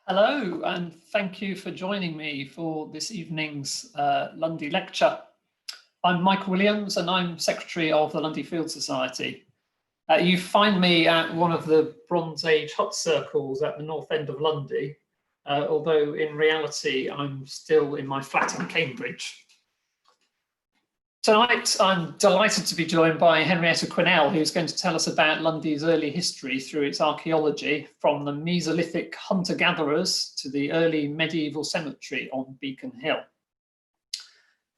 Hello, and thank you for joining me for this evening's Lundy lecture. I'm Michael Williams, and I'm Secretary of the Lundy Field Society. You find me at one of the Bronze Age hut circles at the north end of Lundy, although in reality, I'm still in my flat in Cambridge. Tonight, I'm delighted to be joined by Henrietta Quinnell, who's going to tell us about Lundy's early history through its archaeology, from the Mesolithic hunter-gatherers to the early medieval cemetery on Beacon Hill.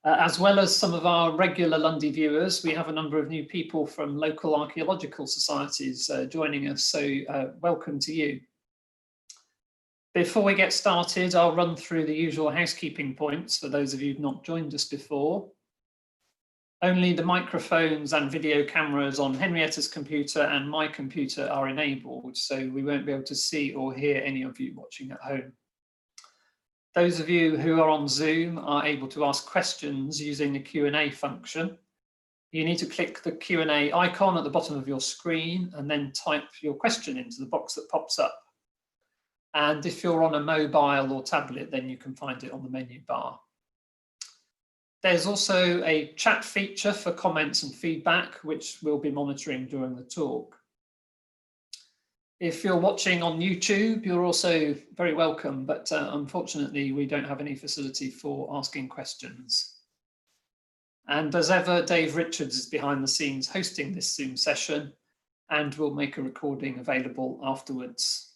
As well as some of our regular Lundy viewers, we have a number of new people from local archaeological societies joining us, so welcome to you. Before we get started, I'll run through the usual housekeeping points for those of you who've not joined us before. Only the microphones and video cameras on Henrietta's computer and my computer are enabled, so we won't be able to see or hear any of you watching at home. Those of you who are on Zoom are able to ask questions using the Q&A function. You need to click the Q&A icon at the bottom of your screen and then type your question into the box that pops up. And if you're on a mobile or tablet, then you can find it on the menu bar. There's also a chat feature for comments and feedback, which we'll be monitoring during the talk. If you're watching on YouTube, you're also very welcome, but unfortunately, we don't have any facility for asking questions. And as ever, Dave Richards is behind the scenes hosting this Zoom session, and we'll make a recording available afterwards.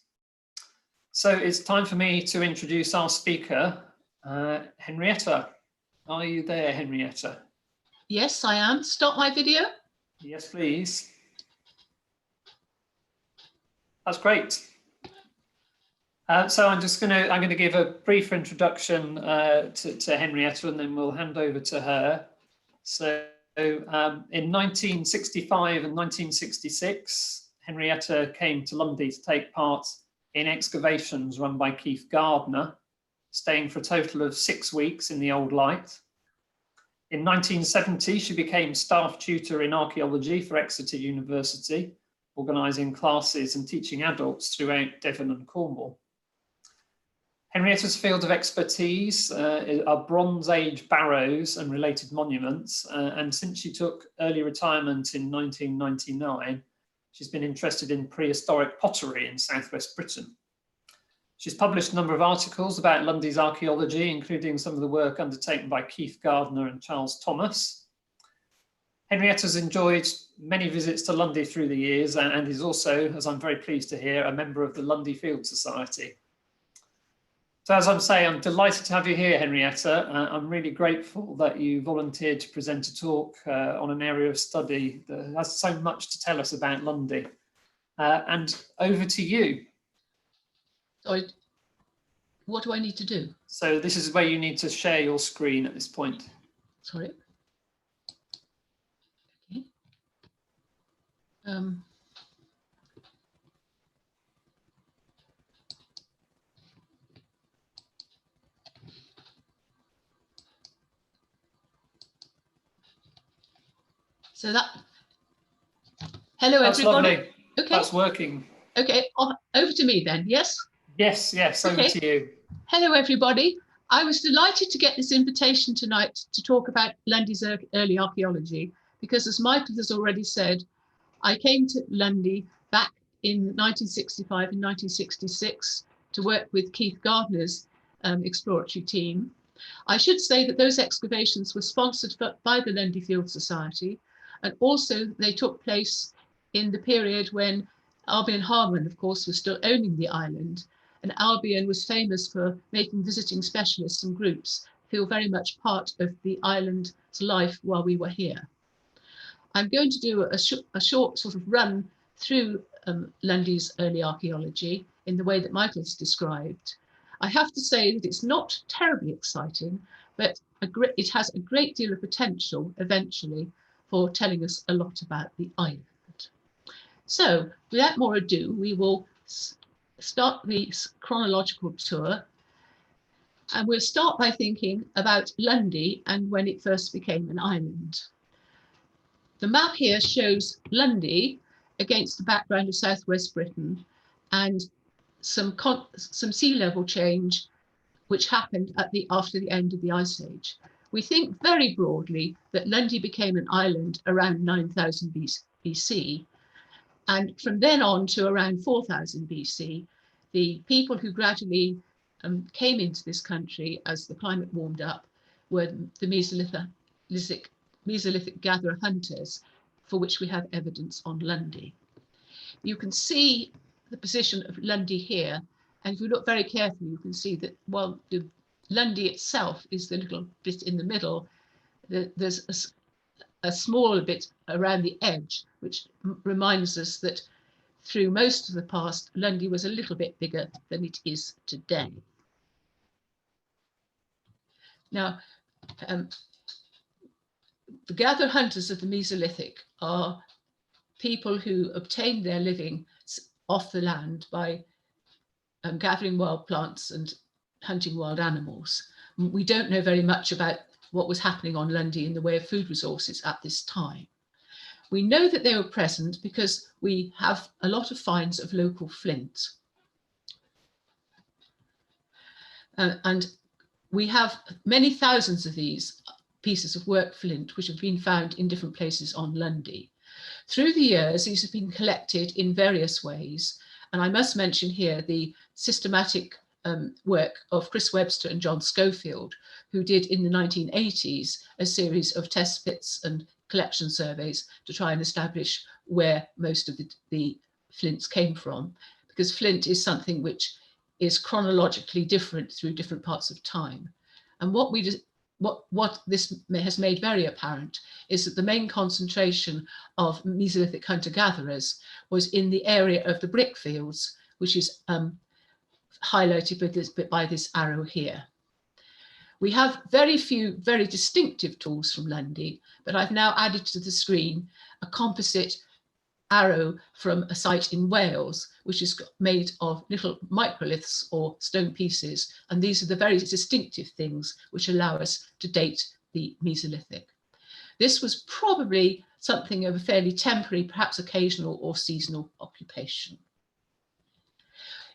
So it's time for me to introduce our speaker, Henrietta. Are you there, Henrietta? Yes, I am. Stop my video. Yes, please. That's great. So I'm going to give a brief introduction to Henrietta, and then we'll hand over to her. So in 1965 and 1966, Henrietta came to Lundy to take part in excavations run by Keith Gardner, staying for a total of 6 weeks in the Old Light. In 1970, she became staff tutor in archaeology for Exeter University, organising classes and teaching adults throughout Devon and Cornwall. Henrietta's field of expertise are Bronze Age barrows and related monuments, and since she took early retirement in 1999, she's been interested in prehistoric pottery in southwest Britain. She's published a number of articles about Lundy's archaeology, including some of the work undertaken by Keith Gardner and Charles Thomas. Henrietta's enjoyed many visits to Lundy through the years and is also, as I'm very pleased to hear, a member of the Lundy Field Society. So as I'm saying, I'm delighted to have you here, Henrietta. I'm really grateful that you volunteered to present a talk on an area of study that has so much to tell us about Lundy. And over to you. What do I need to do? So this is where you need to share your screen at this point. Sorry. Okay. So that. Hello, That's everybody. Lovely. Okay. That's working. Okay. Over to me then. Yes. Yes, over okay. to you. Hello, everybody. I was delighted to get this invitation tonight to talk about Lundy's early archaeology, because as Michael has already said, I came to Lundy back in 1965 and 1966 to work with Keith Gardner's exploratory team. I should say that those excavations were sponsored by the Lundy Field Society, and also they took place in the period when Archaeology and Harbour, of course, was still owning the island. And Albion was famous for making visiting specialists and groups feel very much part of the island's life while we were here. I'm going to do a short sort of run through Lundy's early archaeology in the way that Michael's described. I have to say that it's not terribly exciting, but it has a great deal of potential eventually for telling us a lot about the island. So without more ado, we will start the chronological tour, and we'll start by thinking about Lundy and when it first became an island. The map here shows Lundy against the background of southwest Britain, and some sea level change which happened after the end of the Ice Age. We think very broadly that Lundy became an island around 9000 BC, and from then on to around 4000 BC, the people who gradually came into this country as the climate warmed up were the Mesolithic gatherer hunters, for which we have evidence on Lundy. You can see the position of Lundy here, and if you look very carefully, you can see that while the Lundy itself is the little bit in the middle, there's a smaller bit around the edge, which reminds us that through most of the past, Lundy was a little bit bigger than it is today. Now, the gatherer hunters of the Mesolithic are people who obtained their living off the land by gathering wild plants and hunting wild animals. We don't know very much about what was happening on Lundy in the way of food resources at this time. We know that they were present because we have a lot of finds of local flint. And we have many thousands of these pieces of work flint which have been found in different places on Lundy. Through the years, these have been collected in various ways. And I must mention here the systematic work of Chris Webster and John Schofield, who did in the 1980s a series of test pits and collection surveys to try and establish where most of the flints came from, because flint is something which is chronologically different through different parts of time. And what this has made very apparent is that the main concentration of Mesolithic hunter-gatherers was in the area of the brick fields, which is highlighted by this arrow here. We have very few very distinctive tools from Lundy, but I've now added to the screen a composite arrow from a site in Wales, which is made of little microliths or stone pieces. And these are the very distinctive things which allow us to date the Mesolithic. This was probably something of a fairly temporary, perhaps occasional or seasonal occupation.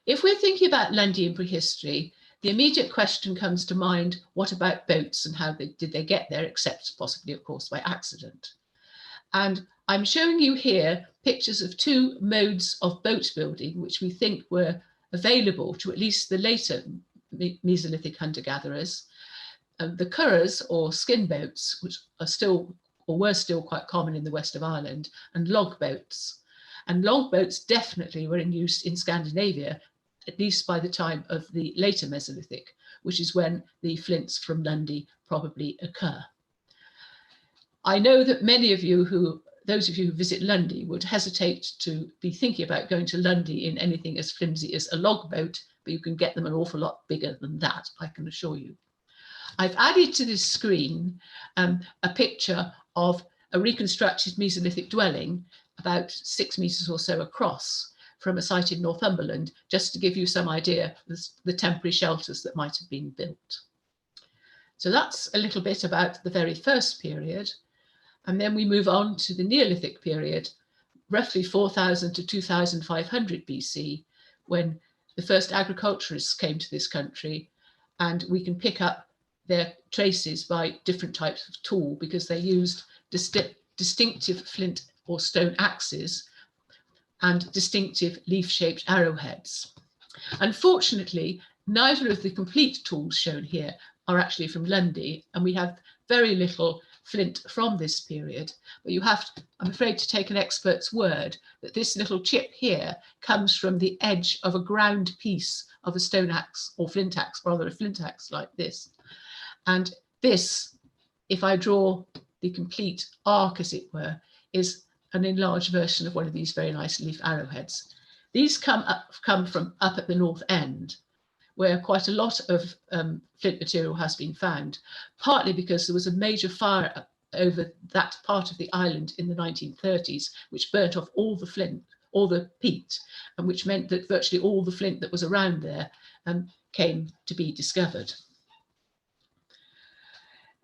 If we're thinking about Lundy in prehistory, the immediate question comes to mind, what about boats and how did they get there, except possibly, of course, by accident? And I'm showing you here pictures of two modes of boat building, which we think were available to at least the later Mesolithic hunter-gatherers. The curras or skin boats, which are still or were still quite common in the west of Ireland, and log boats. And log boats definitely were in use in Scandinavia, at least by the time of the later Mesolithic, which is when the flints from Lundy probably occur. I know that many of you those of you who visit Lundy would hesitate to be thinking about going to Lundy in anything as flimsy as a log boat, but you can get them an awful lot bigger than that, I can assure you. I've added to this screen a picture of a reconstructed Mesolithic dwelling about 6 meters or so across from a site in Northumberland, just to give you some idea of the temporary shelters that might have been built. So that's a little bit about the very first period. And then we move on to the Neolithic period, roughly 4000 to 2500 BC, when the first agriculturists came to this country, and we can pick up their traces by different types of tool because they used distinctive flint or stone axes and distinctive leaf-shaped arrowheads. Unfortunately, neither of the complete tools shown here are actually from Lundy, and we have very little flint from this period, but you have to, I'm afraid, to take an expert's word that this little chip here comes from the edge of a ground piece of a stone axe or flint axe, rather a flint axe like this. And this, if I draw the complete arc, as it were, is an enlarged version of one of these very nice leaf arrowheads. These come from up at the north end, where quite a lot of flint material has been found, partly because there was a major fire over that part of the island in the 1930s, which burnt off all the flint, all the peat, and which meant that virtually all the flint that was around there came to be discovered.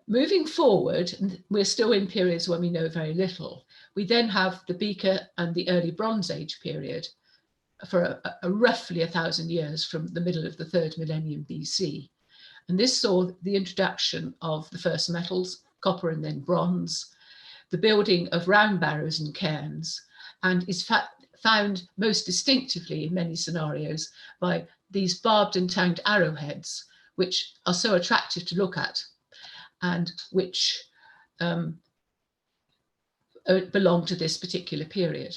Moving forward, and we're still in periods when we know very little, we then have the Beaker and the early Bronze Age period. for roughly 1,000 years from the middle of the 3rd millennium BC. And this saw the introduction of the first metals, copper and then bronze, the building of round barrows and cairns, and is found most distinctively in many scenarios by these barbed and tanged arrowheads, which are so attractive to look at and which belong to this particular period.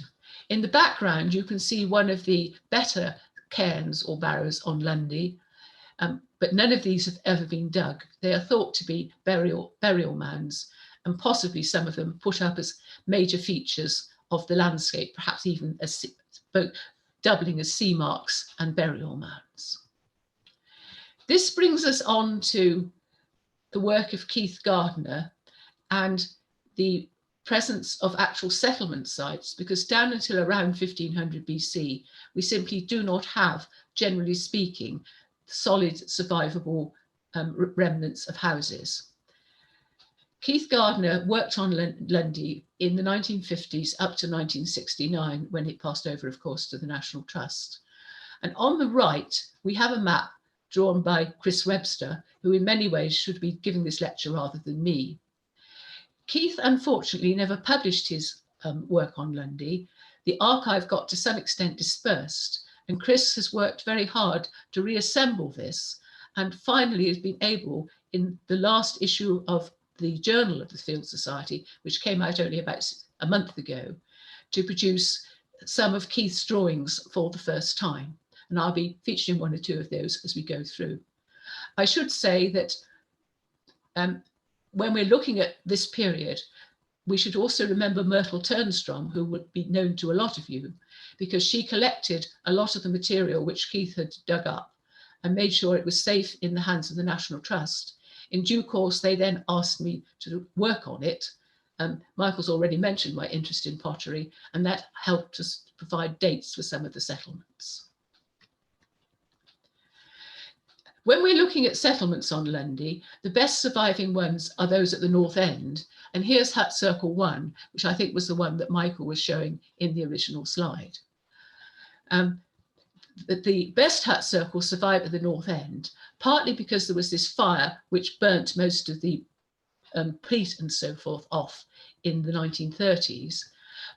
In the background, you can see one of the better cairns or barrows on Lundy, but none of these have ever been dug. They are thought to be burial mounds, and possibly some of them put up as major features of the landscape, perhaps even as doubling as sea marks and burial mounds. This brings us on to the work of Keith Gardner and the presence of actual settlement sites, because down until around 1500 BC, we simply do not have, generally speaking, solid survivable remnants of houses. Keith Gardner worked on Lundy in the 1950s up to 1969, when it passed over, of course, to the National Trust. And on the right, we have a map drawn by Chris Webster, who in many ways should be giving this lecture rather than me. Keith, unfortunately, never published his work on Lundy. The archive got to some extent dispersed, and Chris has worked very hard to reassemble this, and finally has been able, in the last issue of the Journal of the Field Society, which came out only about a month ago, to produce some of Keith's drawings for the first time. And I'll be featuring one or two of those as we go through. I should say that when we're looking at this period, we should also remember Myrtle Turner, who would be known to a lot of you, because she collected a lot of the material which Keith had dug up and made sure it was safe in the hands of the National Trust. In due course, they then asked me to work on it. Michael's already mentioned my interest in pottery, and that helped us provide dates for some of the settlements. When we're looking at settlements on Lundy, the best surviving ones are those at the north end. And here's Hut Circle 1, which I think was the one that Michael was showing in the original slide. The best hut circles survived at the north end, partly because there was this fire which burnt most of the peat and so forth off in the 1930s.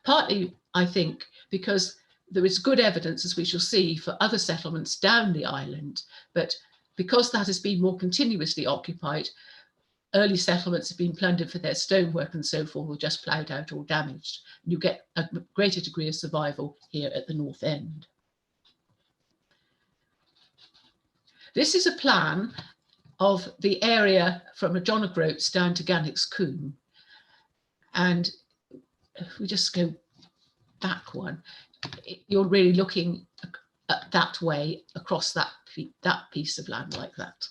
Partly, I think, because there is good evidence, as we shall see, for other settlements down the island, but because that has been more continuously occupied, early settlements have been plundered for their stonework and so forth, or just ploughed out or damaged. You get a greater degree of survival here at the north end. This is a plan of the area from John O'Groats down to Gannick's Coombe. And if we just go back one, you're really looking that way across that piece of land like that.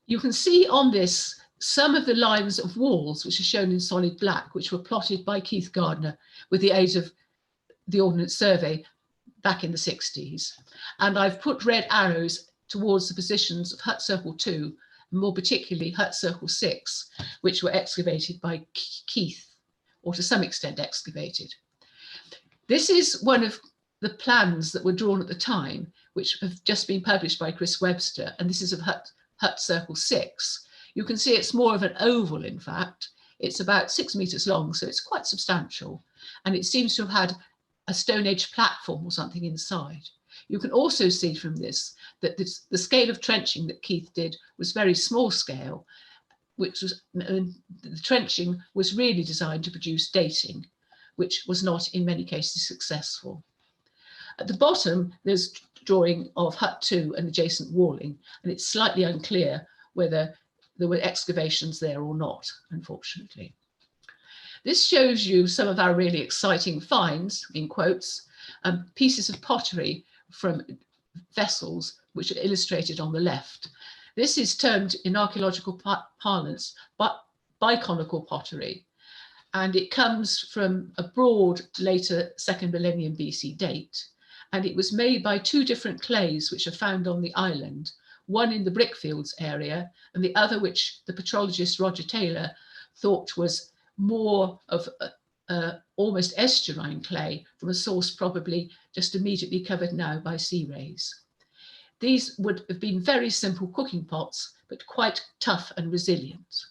You can see on this some of the lines of walls which are shown in solid black, which were plotted by Keith Gardner with the aid of the Ordnance Survey back in the 60s. And I've put red arrows towards the positions of Hut Circle 2, and more particularly Hut Circle 6, which were excavated by Keith, or to some extent excavated. This is one of the plans that were drawn at the time, which have just been published by Chris Webster, and this is of Hut Circle 6. You can see it's more of an oval, in fact. It's about 6 meters long, so it's quite substantial, and it seems to have had a Stone Age platform or something inside. You can also see from this that the scale of trenching that Keith did was very small scale, which was, the trenching was really designed to produce dating, which was not in many cases successful. At the bottom, there's drawing of Hut 2 and adjacent walling, and it's slightly unclear whether there were excavations there or not, unfortunately. This shows you some of our really exciting finds, in quotes, pieces of pottery from vessels, which are illustrated on the left. This is termed in archaeological parlance biconical pottery, and it comes from a broad later 2nd millennium BC date. And it was made by 2 different clays which are found on the island, one in the Brickfields area and the other which the petrologist Roger Taylor thought was more of almost estuarine clay from a source probably just immediately covered now by sea rays. These would have been very simple cooking pots, but quite tough and resilient.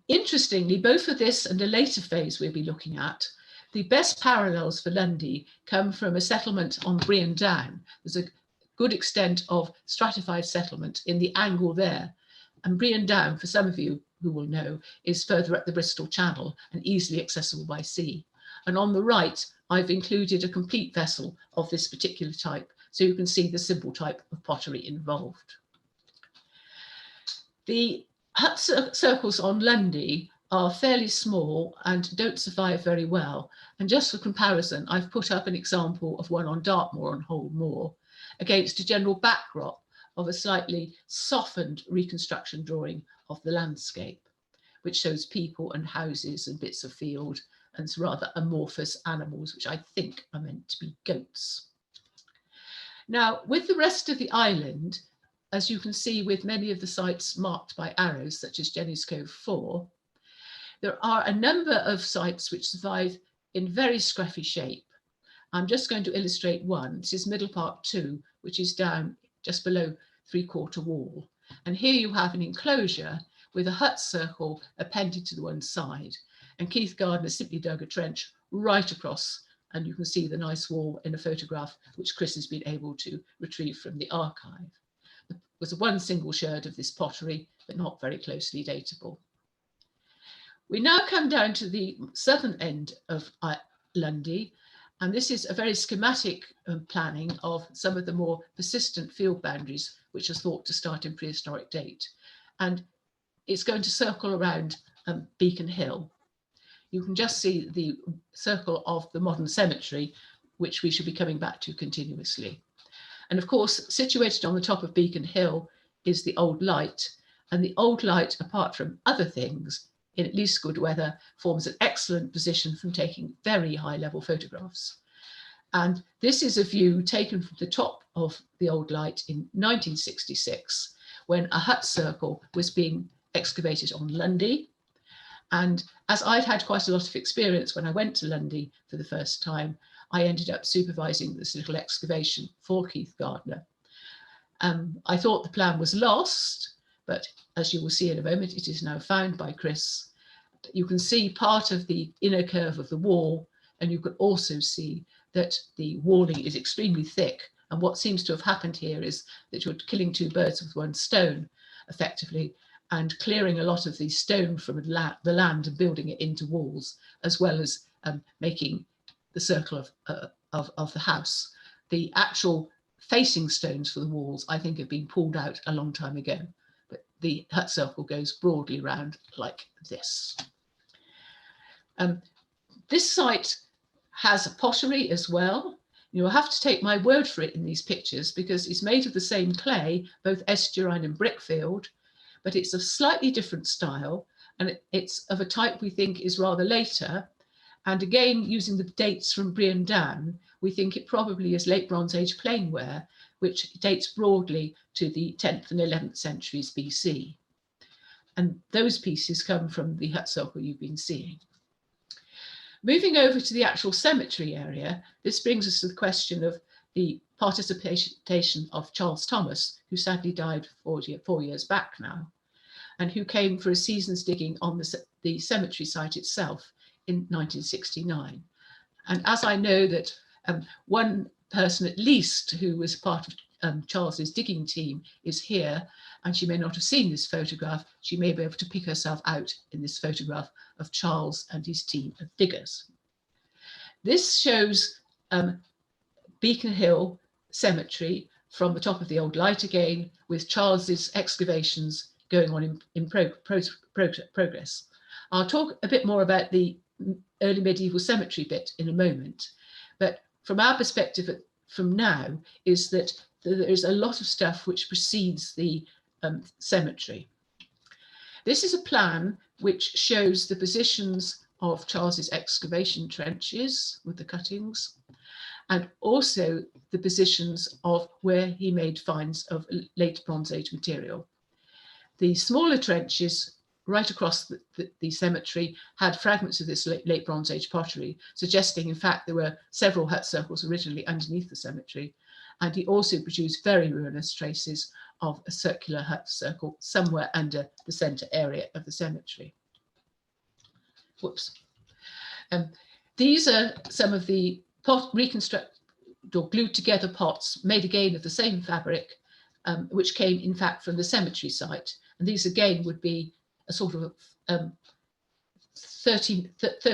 Interestingly, both for this and a later phase we'll be looking at, the best parallels for Lundy come from a settlement on Brean Down. There's a good extent of stratified settlement in the angle there. And Brean Down, for some of you who will know, is further up the Bristol Channel and easily accessible by sea. And on the right, I've included a complete vessel of this particular type, so you can see the simple type of pottery involved. The hut circles on Lundy are fairly small and don't survive very well. And just for comparison, I've put up an example of one on Dartmoor on Hole Moor against a general backdrop of a slightly softened reconstruction drawing of the landscape, which shows people and houses and bits of field and rather amorphous animals, which I think are meant to be goats. Now, with the rest of the island, as you can see with many of the sites marked by arrows, such as Jenny's Cove 4, there are a number of sites which survive in very scruffy shape. I'm just going to illustrate one. This is Middle Park 2, which is down just below 3/4 wall. And here you have an enclosure with a hut circle appended to the one side. And Keith Gardner simply dug a trench right across, and you can see the nice wall in a photograph which Chris has been able to retrieve from the archive. There was one single sherd of this pottery, but not very closely datable. We now come down to the southern end of Lundy, and this is a very schematic planning of some of the more persistent field boundaries, which are thought to start in prehistoric date. And it's going to circle around Beacon Hill. You can just see the circle of the modern cemetery, which we should be coming back to continuously. And of course, situated on the top of Beacon Hill is the Old Light. And the Old Light, apart from other things, in at least good weather, forms an excellent position from taking very high level photographs. And this is a view taken from the top of the Old Light in 1966, when a hut circle was being excavated on Lundy. And as I'd had quite a lot of experience when I went to Lundy for the first time, I ended up supervising this little excavation for Keith Gardner. I thought the plan was lost, but as you will see in a moment, it is now found by Chris. You can see part of the inner curve of the wall, and you can also see that the walling is extremely thick. And what seems to have happened here is that you're killing two birds with one stone, effectively, and clearing a lot of the stone from the land and building it into walls, as well as making the circle of the house. The actual facing stones for the walls, I think, have been pulled out a long time ago. But the hut circle goes broadly round like this. This site has a pottery as well. You'll have to take my word for it in these pictures because it's made of the same clay, both estuarine and brickfield, but it's of slightly different style, and it's of a type we think is rather later. And again, using the dates from Brean Down, we think it probably is late Bronze Age plainware, which dates broadly to the 10th and 11th centuries BC. And those pieces come from the hut circle you've been seeing. Moving over to the actual cemetery area, this brings us to the question of the participation of Charles Thomas, who sadly died 4 years back now, and who came for a season's digging on the cemetery site itself in 1969. And as I know that one person at least who was part of Charles's digging team is here, and she may not have seen this photograph, she may be able to pick herself out in this photograph of Charles and his team of diggers. This shows Beacon Hill Cemetery from the top of the Old Light again, with Charles's excavations going on in progress. I'll talk a bit more about the early medieval cemetery bit in a moment, but from our perspective from now is that there's a lot of stuff which precedes the cemetery. This is a plan which shows the positions of Charles's excavation trenches with the cuttings, and also the positions of where he made finds of late Bronze Age material. The smaller trenches right across the cemetery had fragments of this late Bronze Age pottery, suggesting, in fact, there were several hut circles originally underneath the cemetery. And he also produced very ruinous traces of a circular hut circle somewhere under the centre area of the cemetery. Whoops. These are some of the reconstructed or glued together pots made again of the same fabric, which came, in fact, from the cemetery site. And these again would be a sort of 30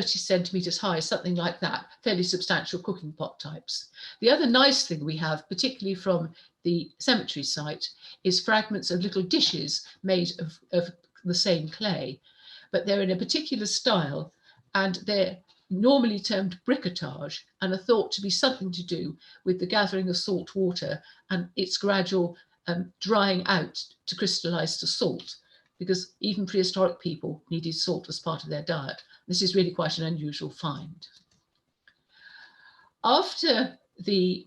centimetres high, something like that, fairly substantial cooking pot types. The other nice thing we have, particularly from the cemetery site, is fragments of little dishes made of the same clay, but they're in a particular style, and they're normally termed bricotage and are thought to be something to do with the gathering of salt water and its gradual drying out to crystallize to salt, because even prehistoric people needed salt as part of their diet. This is really quite an unusual find. After the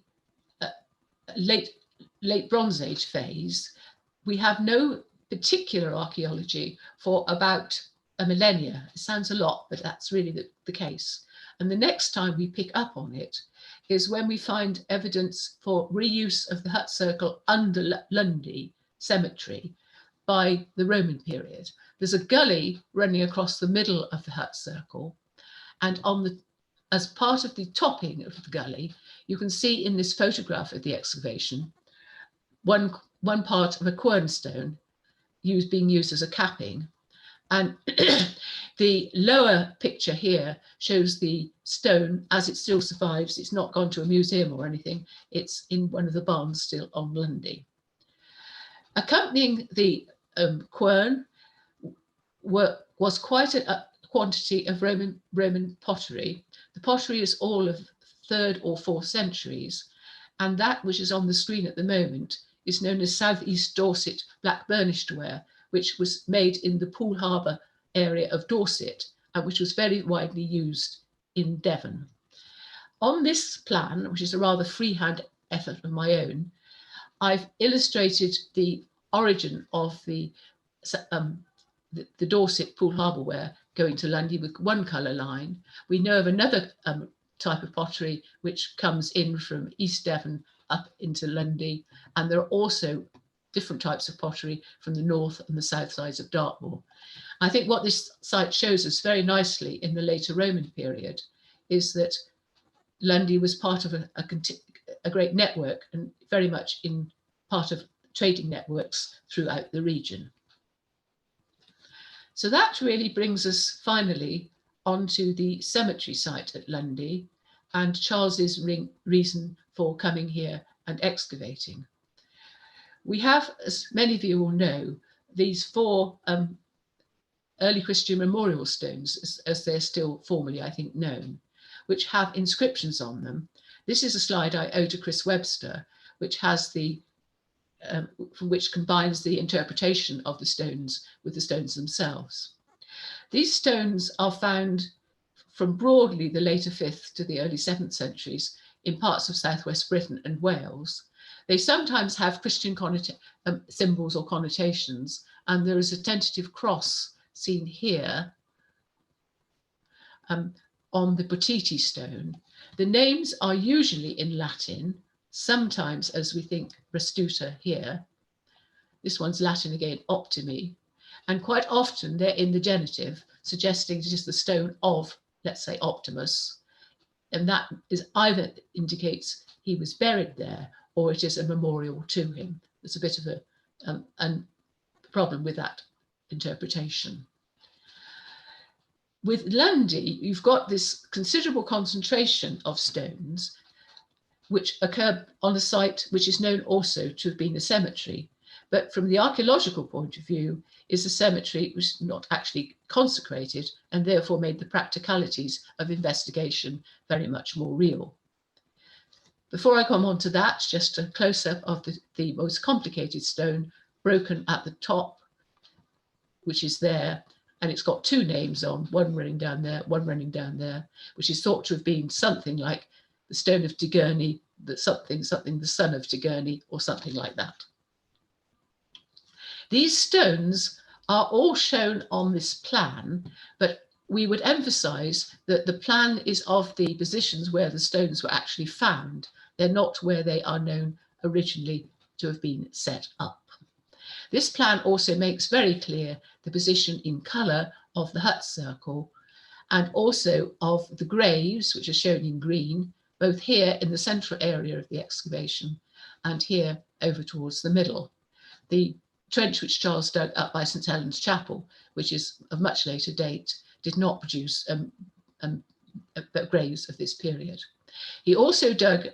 late Bronze Age phase, we have no particular archaeology for about a millennia. It sounds a lot, but that's really the case. And the next time we pick up on it is when we find evidence for reuse of the hut circle under Lundy Cemetery by the Roman period. There's a gully running across the middle of the hut circle, and as part of the topping of the gully, you can see in this photograph of the excavation one part of a quernstone being used as a capping. And the lower picture here shows the stone as it still survives. It's not gone to a museum or anything. It's in one of the barns still on Lundy. Accompanying the quern was quite a quantity of Roman pottery. The pottery is all of 3rd or 4th centuries, and that which is on the screen at the moment is known as Southeast Dorset black burnished ware, which was made in the Poole Harbour area of Dorset, and which was very widely used in Devon. On this plan, which is a rather freehand effort of my own, I've illustrated the origin of the Dorset Poole Harbour ware going to Lundy with one colour line. We know of another type of pottery which comes in from East Devon up into Lundy, and there are also different types of pottery from the north and the south sides of Dartmoor. I think what this site shows us very nicely in the later Roman period is that Lundy was part of a great network, and very much in part of trading networks throughout the region. So that really brings us finally onto the cemetery site at Lundy and Charles's reason for coming here and excavating. We have, as many of you will know, these 4 early Christian memorial stones, as they're still formally, I think, known, which have inscriptions on them. This is a slide I owe to Chris Webster, which has which combines the interpretation of the stones with the stones themselves. These stones are found from broadly the later 5th to the early 7th centuries in parts of southwest Britain and Wales. They sometimes have Christian symbols or connotations, and there is a tentative cross seen here on the Potiti stone. The names are usually in Latin, sometimes, as we think, Restuta here. This one's Latin again, optimi, and quite often they're in the genitive, suggesting it is the stone of, let's say, Optimus, and that is either indicates he was buried there or it is a memorial to him. There's a bit of a problem with that interpretation. With Lundy, you've got this considerable concentration of stones which occur on a site which is known also to have been a cemetery. But from the archaeological point of view, is a cemetery which is not actually consecrated and therefore made the practicalities of investigation very much more real. Before I come on to that, just a close-up of the most complicated stone broken at the top, which is there, and it's got 2 names on, one running down there, one running down there, which is thought to have been something like the stone of Tigurney, the something, the son of Tigurney, or something like that. These stones are all shown on this plan, but we would emphasize that the plan is of the positions where the stones were actually found. They're not where they are known originally to have been set up. This plan also makes very clear the position in colour of the hut circle, and also of the graves, which are shown in green, both here in the central area of the excavation and here over towards the middle. The trench which Charles dug up by St Helens Chapel, which is of much later date, did not produce graves of this period. He also dug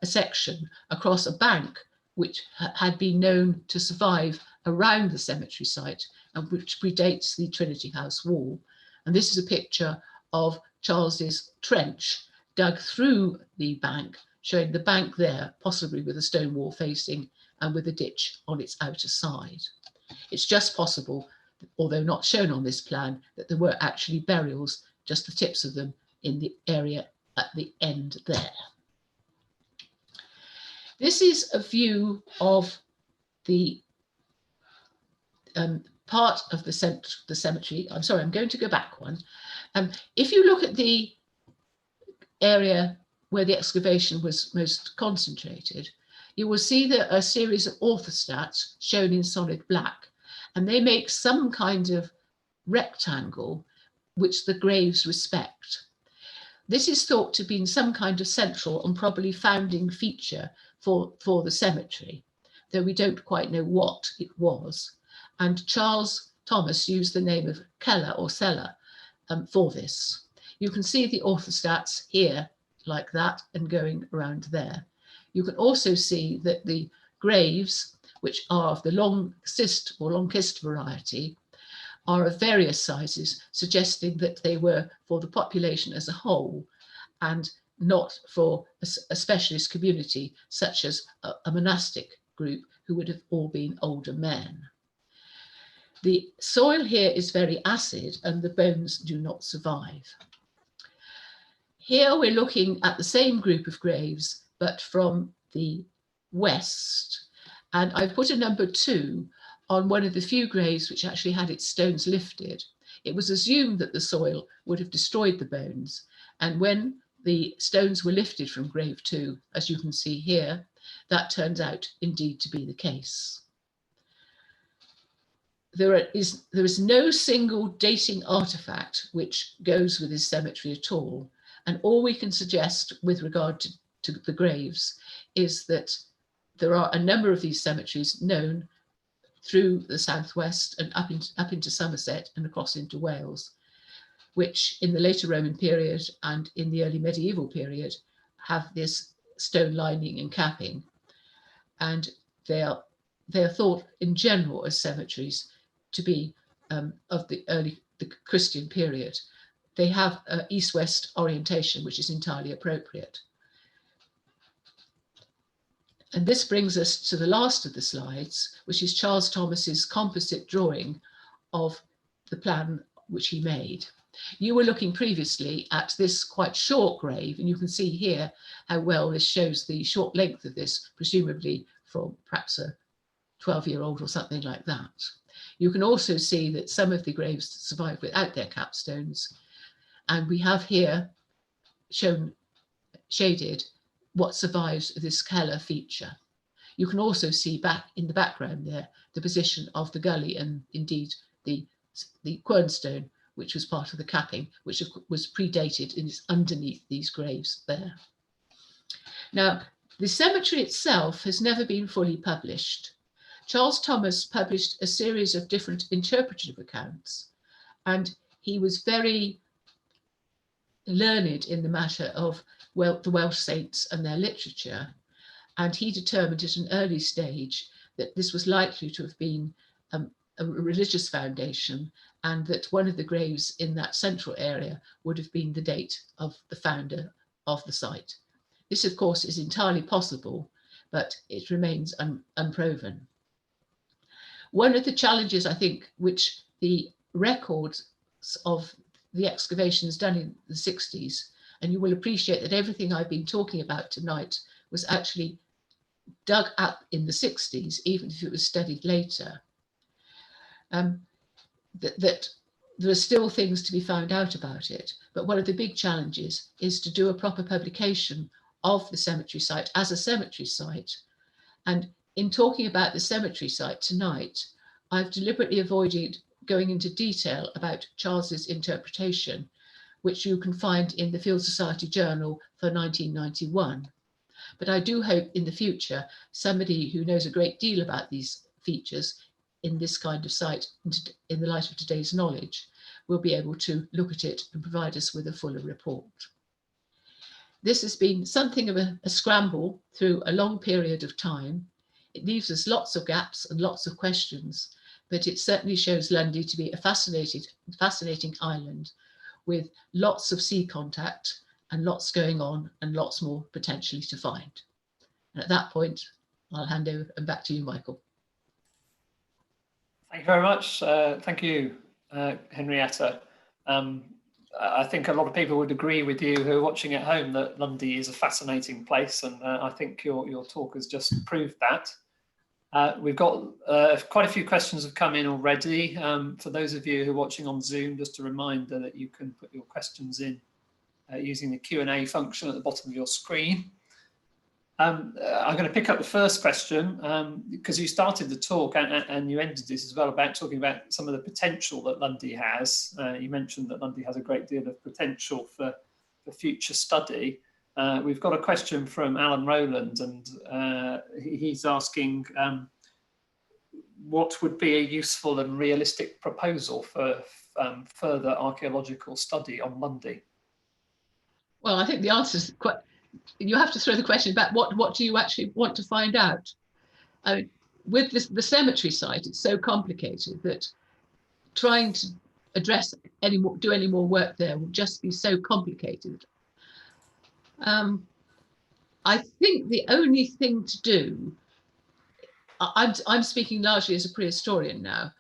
a section across a bank which had been known to survive around the cemetery site and which predates the Trinity House wall. And this is a picture of Charles's trench dug through the bank, showing the bank there, possibly with a stone wall facing and with a ditch on its outer side. It's just possible, although not shown on this plan, that there were actually burials, just the tips of them, in the area at the end there. This is a view of the part of the cemetery. I'm sorry, I'm going to go back one. If you look at the area where the excavation was most concentrated, you will see there are a series of orthostats shown in solid black, and they make some kind of rectangle which the graves respect. This is thought to have been some kind of central and probably founding feature for the cemetery, though we don't quite know what it was. And Charles Thomas used the name of Keller or cellar for this. You can see the orthostats here like that and going around there. You can also see that the graves, which are of the long cyst or long kist variety, are of various sizes, suggesting that they were for the population as a whole and not for a specialist community such as a monastic group who would have all been older men. The soil here is very acid and the bones do not survive. Here we're looking at the same group of graves, but from the west. And I've put a number 2 on one of the few graves which actually had its stones lifted. It was assumed that the soil would have destroyed the bones. And when the stones were lifted from grave 2, as you can see here, that turns out indeed to be the case. There is no single dating artifact which goes with this cemetery at all. And all we can suggest with regard to the graves is that there are a number of these cemeteries known through the southwest and up into Somerset and across into Wales, which in the later Roman period and in the early medieval period have this stone lining and capping. And they are thought in general as cemeteries to be of the Christian period. They have an east-west orientation, which is entirely appropriate. And this brings us to the last of the slides, which is Charles Thomas's composite drawing of the plan which he made. You were looking previously at this quite short grave, and you can see here how well this shows the short length of this, presumably from perhaps a 12-year-old or something like that. You can also see that some of the graves survive without their capstones. And we have here shown shaded what survives of this Keller feature. You can also see back in the background there the position of the gully and indeed the Coinstone, which was part of the capping, which was predated and is underneath these graves there. Now, the cemetery itself has never been fully published. Charles Thomas published a series of different interpretative accounts, and he was very learned in the matter of the Welsh saints and their literature, and he determined at an early stage that this was likely to have been a religious foundation, and that one of the graves in that central area would have been the date of the founder of the site. This, of course, is entirely possible, but it remains unproven. One of the challenges, I think, which the records of the excavations done in the 60s, and you will appreciate that everything I've been talking about tonight was actually dug up in the 60s, even if it was studied later. that there are still things to be found out about it. But one of the big challenges is to do a proper publication of the cemetery site as a cemetery site. And in talking about the cemetery site tonight, I've deliberately avoided going into detail about Charles's interpretation, which you can find in the Field Society Journal for 1991. But I do hope in the future, somebody who knows a great deal about these features in this kind of site, in the light of today's knowledge, will be able to look at it and provide us with a fuller report. This has been something of a scramble through a long period of time. It leaves us lots of gaps and lots of questions, but it certainly shows Lundy to be a fascinating island with lots of sea contact and lots going on and lots more potentially to find. And at that point, I'll hand over and back to you, Michael. Thank you very much. Thank you, Henrietta. I think a lot of people would agree with you who are watching at home that Lundy is a fascinating place, and I think your talk has just proved that. We've got quite a few questions have come in already. For those of you who are watching on Zoom, just a reminder that you can put your questions in using the Q&A function at the bottom of your screen. I'm going to pick up the first question because you started the talk and you ended this as well about talking about some of the potential that Lundy has. You mentioned that Lundy has a great deal of potential for future study. We've got a question from Alan Rowland, and he's asking what would be a useful and realistic proposal for further archaeological study on Lundy? Well, I think the answer is quite, you have to throw the question back, what do you actually want to find out? I mean, with the cemetery site, it's so complicated that trying to address do any more work there will just be so complicated. I think the only thing to do, I'm speaking largely as a prehistorian now,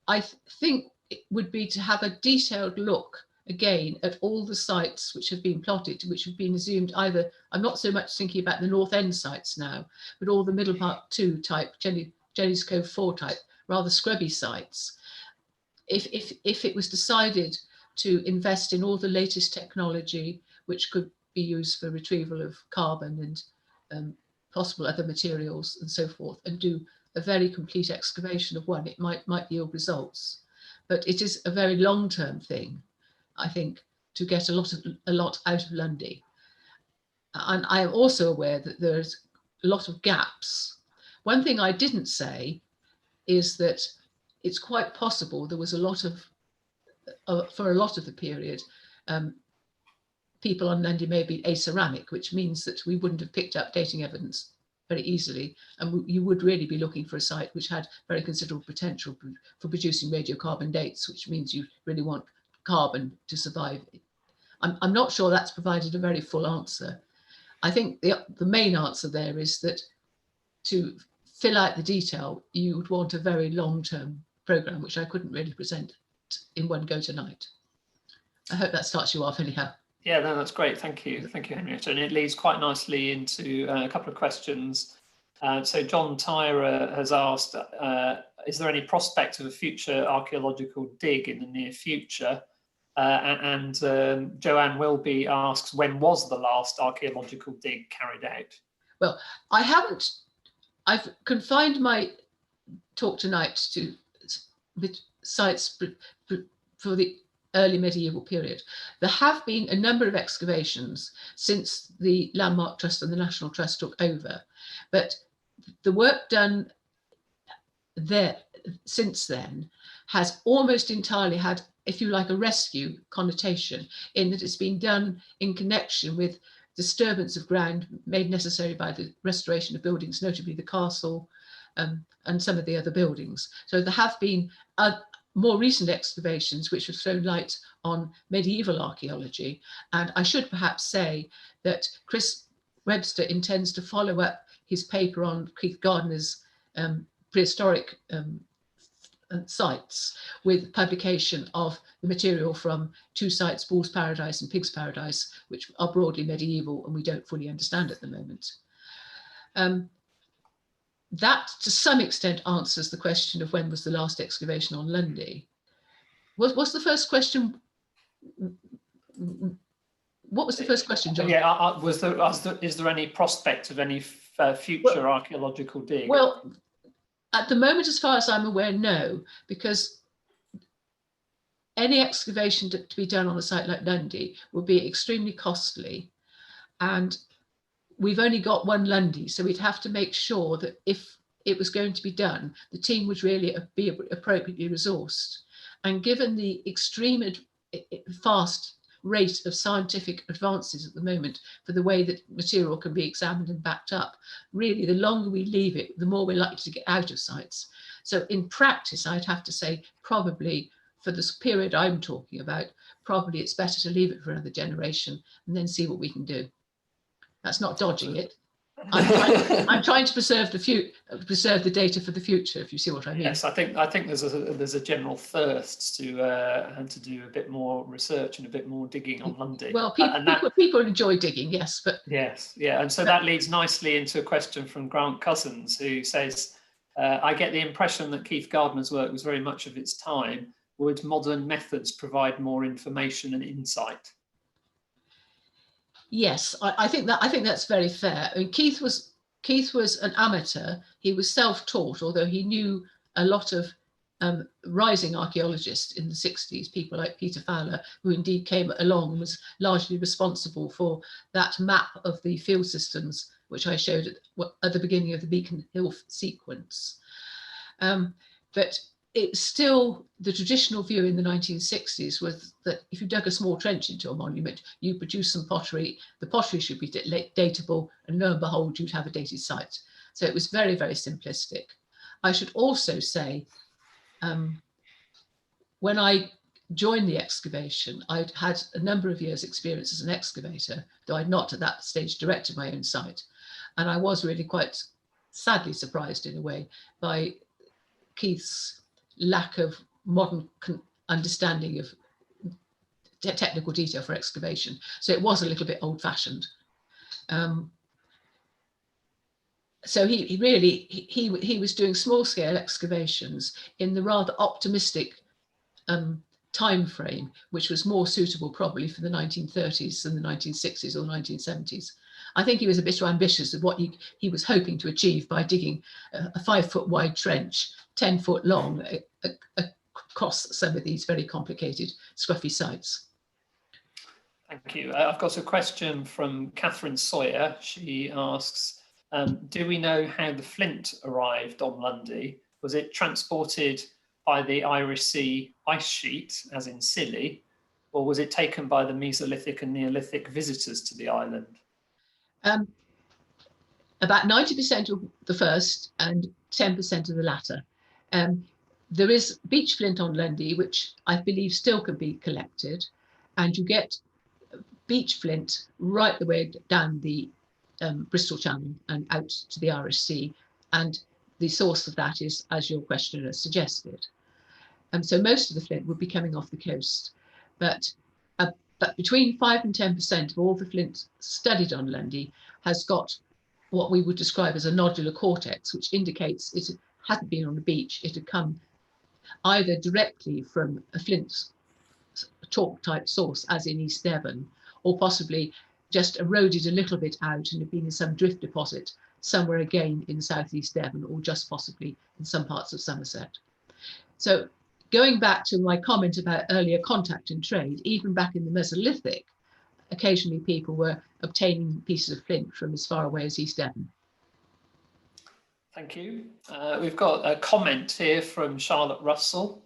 I think it would be to have a detailed look again at all the sites which have been plotted, which have been assumed either, I'm not so much thinking about the North End sites now, but all the Middle Park 2 type, Jenny's Cove 4 type, rather scrubby sites. If it was decided to invest in all the latest technology, which could be used for retrieval of carbon and possible other materials and so forth, and do a very complete excavation of one, it might yield results. But it is a very long-term thing, I think, to get a lot out of Lundy. And I am also aware that there's a lot of gaps. One thing I didn't say is that it's quite possible there was a lot of, for a lot of the period, people on Lundy may be aceramic, which means that we wouldn't have picked up dating evidence very easily, and you would really be looking for a site which had very considerable potential for producing radiocarbon dates, which means you really want carbon to survive. I'm not sure that's provided a very full answer. I think the main answer there is that to fill out the detail, you would want a very long-term programme, which I couldn't really present in one go tonight. I hope that starts you off anyhow. Yeah, no, that's great. Thank you, Henrietta. And it leads quite nicely into a couple of questions. So John Tyra has asked, is there any prospect of a future archaeological dig in the near future? And Joanne Wilby asks, when was the last archaeological dig carried out? Well, I've confined my talk tonight to sites for the early medieval period. There have been a number of excavations since the Landmark Trust and the National Trust took over, but the work done there since then has almost entirely had, if you like, a rescue connotation, in that it's been done in connection with disturbance of ground made necessary by the restoration of buildings, notably the castle and some of the other buildings. So there have been more recent excavations which have thrown light on medieval archaeology. And I should perhaps say that Chris Webster intends to follow up his paper on Keith Gardner's prehistoric sites with publication of the material from two sites, Bull's Paradise and Pig's Paradise, which are broadly medieval and we don't fully understand at the moment. That to some extent answers the question of when was the last excavation on Lundy. What's the first question? What was the first question, John? Yeah, is there any prospect of any future archaeological dig? Well, at the moment, as far as I'm aware, no, because any excavation to be done on a site like Lundy would be extremely costly, and we've only got one Lundy, so we'd have to make sure that if it was going to be done, the team would really be appropriately resourced. And given the extreme fast rate of scientific advances at the moment for the way that material can be examined and backed up, really the longer we leave it, the more we're likely to get out of sites. So in practice, I'd have to say probably for this period I'm talking about, probably it's better to leave it for another generation and then see what we can do. That's not dodging it. I'm trying to preserve the data for the future, if you see what I mean. Yes, I think there's a general thirst to do a bit more research and a bit more digging on Lundy. Well, people enjoy digging, yes, but yes, yeah, and so that leads nicely into a question from Grant Cousins, who says, "I get the impression that Keith Gardner's work was very much of its time. Would modern methods provide more information and insight?" Yes, I think that's very fair. I mean, Keith was an amateur. He was self-taught, although he knew a lot of rising archaeologists in the 60s, people like Peter Fowler, who indeed came along and was largely responsible for that map of the field systems, which I showed at the beginning of the Beacon Hill sequence. But it's still the traditional view in the 1960s was that if you dug a small trench into a monument, you produce some pottery, the pottery should be datable, and lo and behold, you'd have a dated site. So it was very, very simplistic. I should also say, when I joined the excavation, I'd had a number of years' experience as an excavator, though I'd not at that stage directed my own site. And I was really quite sadly surprised in a way by Keith's lack of modern understanding of technical detail for excavation. So it was a little bit old-fashioned. So he was doing small-scale excavations in the rather optimistic time frame, which was more suitable probably for the 1930s than the 1960s or 1970s. I think he was a bit too ambitious of what he was hoping to achieve by digging a 5-foot wide trench, 10-foot long, across some of these very complicated, scruffy sites. Thank you. I've got a question from Catherine Sawyer. She asks, do we know how the flint arrived on Lundy? Was it transported by the Irish Sea ice sheet, as in Scilly, or was it taken by the Mesolithic and Neolithic visitors to the island? About 90% of the first and 10% of the latter. There is beach flint on Lundy, which I believe still can be collected, and you get beach flint right the way down the Bristol Channel and out to the Irish Sea, and the source of that is, as your questioner suggested. So most of the flint would be coming off the coast, but between 5 and 10% of all the flint studied on Lundy has got what we would describe as a nodular cortex, which indicates it hadn't been on the beach. It had come either directly from a flint chalk type source, as in East Devon, or possibly just eroded a little bit out and had been in some drift deposit somewhere again in southeast Devon, or just possibly in some parts of Somerset. So going back to my comment about earlier contact and trade, even back in the Mesolithic, occasionally people were obtaining pieces of flint from as far away as East Devon. Thank you. We've got a comment here from Charlotte Russell.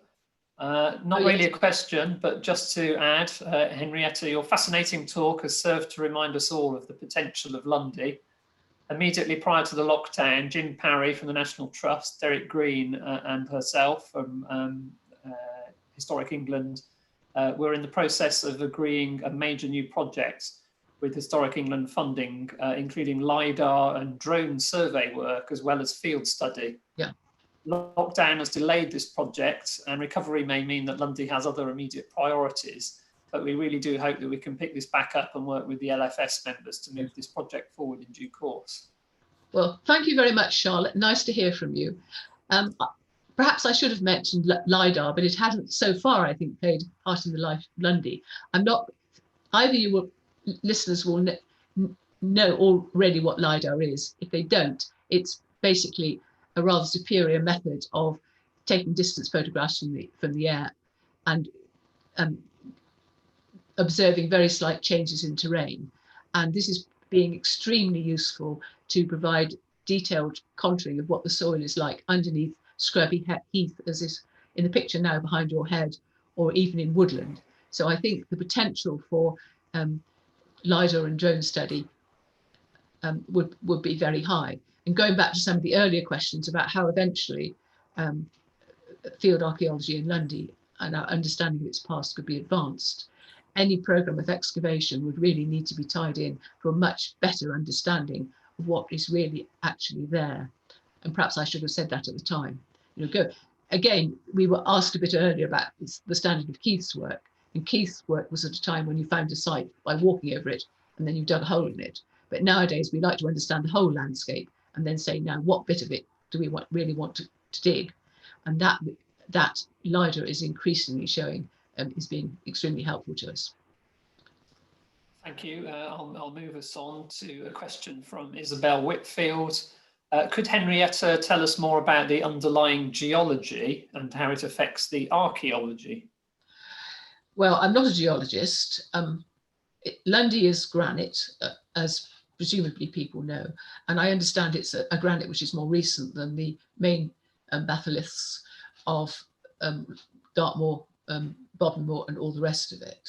Not really a question, but just to add, Henrietta, your fascinating talk has served to remind us all of the potential of Lundy. Immediately prior to the lockdown, Jim Parry from the National Trust, Derek Green and herself from Historic England were in the process of agreeing a major new project with Historic England funding, including LiDAR and drone survey work, as well as field study. Yeah. Lockdown has delayed this project, and recovery may mean that Lundy has other immediate priorities, but we really do hope that we can pick this back up and work with the LFS members to move this project forward in due course. Well, thank you very much, Charlotte. Nice to hear from you. perhaps I should have mentioned LiDAR, but it hasn't so far, I think, played part in the life of Lundy. I'm not, either you will, listeners will know already what LiDAR is. If they don't, it's basically a rather superior method of taking distance photographs from the air and observing very slight changes in terrain. And this is being extremely useful to provide detailed contouring of what the soil is like underneath scrubby heath, as is in the picture now behind your head, or even in woodland. So I think the potential for LiDAR and drone study would be very high. And going back to some of the earlier questions about how eventually field archaeology in Lundy and our understanding of its past could be advanced, any programme of excavation would really need to be tied in to a much better understanding of what is really actually there. And perhaps I should have said that at the time. You know, again, we were asked a bit earlier about the standard of Keith's work, and Keith's work was at a time when you found a site by walking over it and then you dug a hole in it. But nowadays we like to understand the whole landscape and then say, now what bit of it do we really want to dig? And that LiDAR is increasingly showing is being extremely helpful to us. Thank you. I'll move us on to a question from Isabel Whitfield. Could Henrietta tell us more about the underlying geology and how it affects the archaeology? Well, I'm not a geologist. Lundy is granite, as presumably people know, and I understand it's a granite which is more recent than the main batholiths of Dartmoor, Bodminmoor and all the rest of it.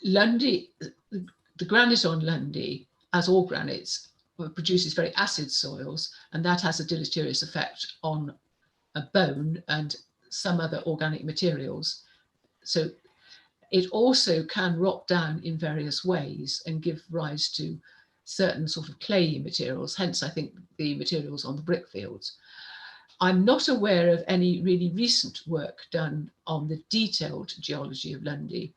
Lundy, the granite on Lundy, as all granites, produces very acid soils, and that has a deleterious effect on a bone and some other organic materials. So it also can rot down in various ways and give rise to certain sort of clayey materials, hence I think the materials on the brick fields. I'm not aware of any really recent work done on the detailed geology of Lundy,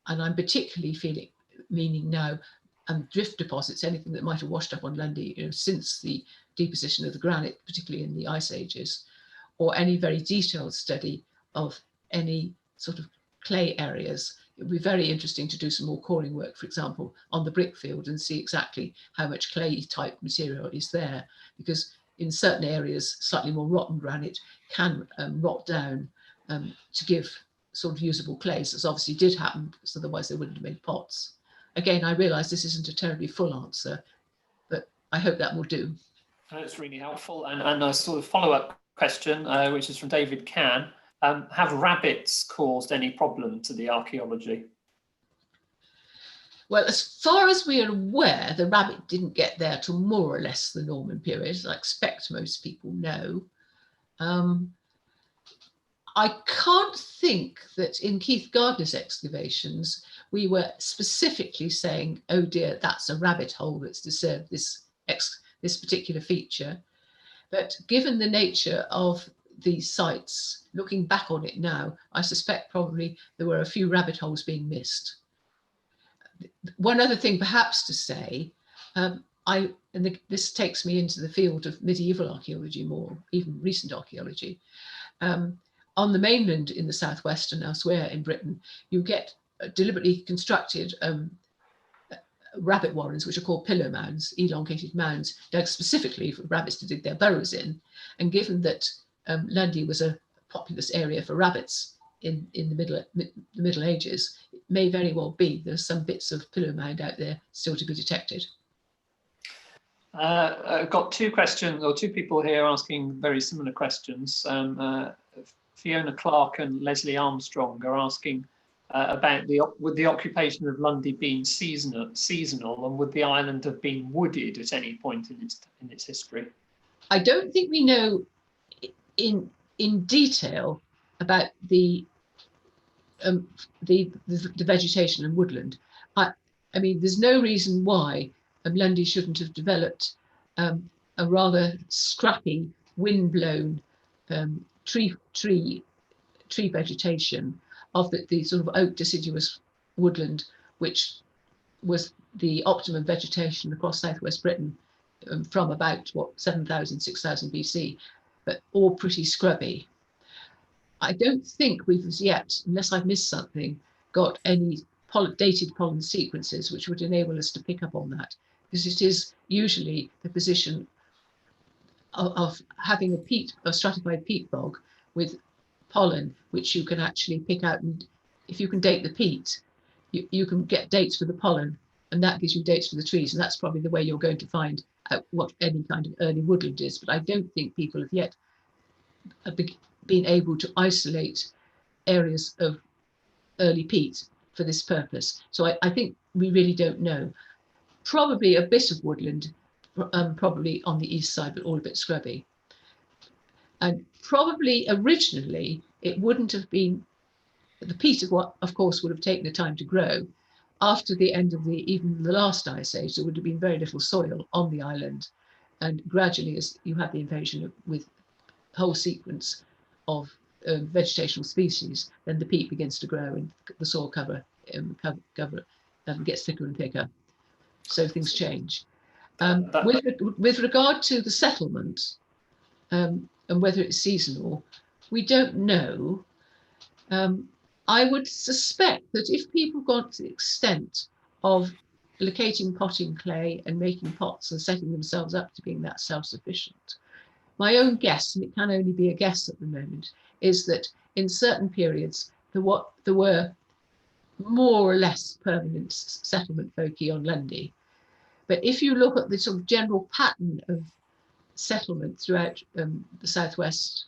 and I'm particularly meaning now drift deposits, anything that might have washed up on Lundy, you know, since the deposition of the granite, particularly in the Ice Ages, or any very detailed study of any sort of clay areas. It would be very interesting to do some more coring work, for example, on the brick field and see exactly how much clay type material is there, because in certain areas, slightly more rotten granite can rot down to give sort of usable clays, as obviously did happen, because otherwise they wouldn't have made pots. Again, I realise this isn't a terribly full answer, but I hope that will do. That's really helpful. And a sort of follow-up question, which is from David Can. Have rabbits caused any problem to the archaeology? Well, as far as we are aware, the rabbit didn't get there till more or less the Norman period, as I expect most people know. I can't think that in Keith Gardner's excavations, we were specifically saying, oh dear, that's a rabbit hole that's disturbed this particular feature. But given the nature of these sites, looking back on it now, I suspect probably there were a few rabbit holes being missed. One other thing perhaps to say, this takes me into the field of medieval archaeology more, even recent archaeology. On the mainland in the southwest and elsewhere in Britain, you get deliberately constructed rabbit warrens, which are called pillow mounds, elongated mounds, dug specifically for rabbits to dig their burrows in. And given that Lundy was a populous area for rabbits in the Middle Ages, it may very well be there's some bits of pillow mound out there still to be detected. I've got two questions, or two people here asking very similar questions. Fiona Clark and Leslie Armstrong are asking about would the occupation of Lundy being seasonal, and would the island have been wooded at any point in its history? I don't think we know in detail about the vegetation and woodland. I mean, there's no reason why Lundy shouldn't have developed a rather scrappy, wind-blown tree vegetation of the sort of oak deciduous woodland, which was the optimum vegetation across southwest Britain from about, what, 7,000, 6,000 BC, but all pretty scrubby. I don't think we've as yet, unless I've missed something, got any dated pollen sequences which would enable us to pick up on that, because it is usually the position of having a stratified peat bog with pollen, which you can actually pick out. And if you can date the peat, you can get dates for the pollen, and that gives you dates for the trees. And that's probably the way you're going to find out what any kind of early woodland is. But I don't think people have yet been able to isolate areas of early peat for this purpose. So I think we really don't know. Probably a bit of woodland, probably on the east side, but all a bit scrubby. And probably originally it wouldn't have been, the peat of course would have taken the time to grow. After the end of even the last ice age, there would have been very little soil on the island. And gradually, as you have the invasion with a whole sequence of vegetational species, then the peat begins to grow and the soil cover gets thicker and thicker. So things change. With regard to the settlement and whether it's seasonal, we don't know. I would suspect that if people got to the extent of locating potting clay and making pots and setting themselves up to being that self-sufficient, my own guess, and it can only be a guess at the moment, is that in certain periods there were more or less permanent settlement folky on Lundy. But if you look at the sort of general pattern of settlement throughout the southwest,